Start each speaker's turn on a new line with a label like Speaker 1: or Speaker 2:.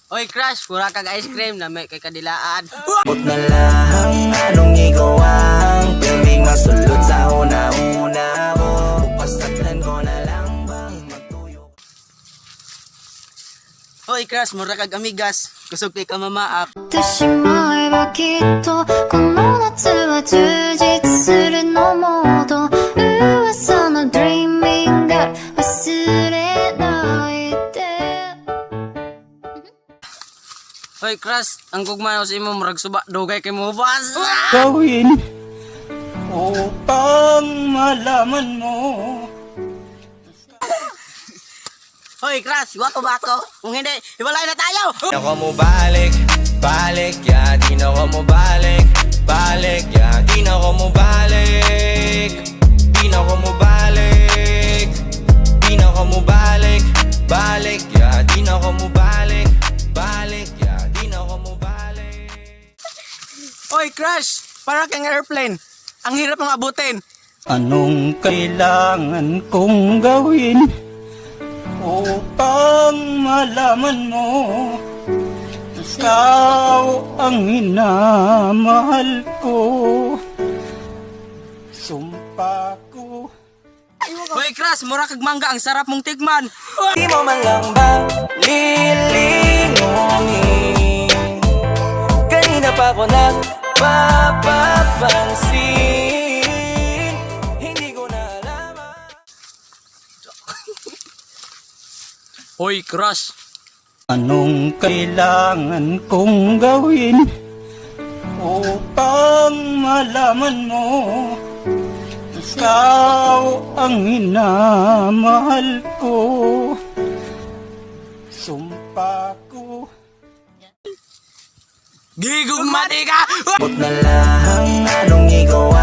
Speaker 1: Oy crush, pura kag ice cream na may kay kadilaan.
Speaker 2: But na lang anong igawang pwedeng masulot sa una-una ko. Pasatlan ko na lang bang magtuyo.
Speaker 1: Oy crush, mura kag amigas. Kusog kay ka mamaak.
Speaker 3: ってしまえばきっとこの夏は充実するのモード噂の Dreaming God 忘れないで
Speaker 1: Oy crush, ang gugma sa imo murag suba dugay kay mo bas.
Speaker 4: Gawin upang malaman mo.
Speaker 1: Hoy crush, wato ba ako? Kung hindi, hiwalay na tayo.
Speaker 2: Di na ko mo balik, balik, yeah. Di na ko mo balik, balik, yeah. Di na ko mo balik, di na ko mo balik, di na ko mo balik, balik, yeah. Di na ko mo balik, balik, yeah. Di na ko mo balik.
Speaker 1: Oy crush, para kang airplane. Ang hirap ng abutin.
Speaker 4: Anong kailangan kong gawin upang malaman mo? Ikaw ang hinamahal ko. Sumpa ko.
Speaker 1: Hoy crush, mura kag mangga ang sarap mong tigman.
Speaker 2: Di mo man lang ba lilingungin? Kanina pa ko nagpapapansin. Hindi ko na alaman.
Speaker 1: Hoy crush,
Speaker 4: Anong kailangan kong gawin upang malaman mo? Ikaw ang hinamahal ko. Sumpa ko.
Speaker 1: gigugmati ka.
Speaker 2: But na lang anong igawa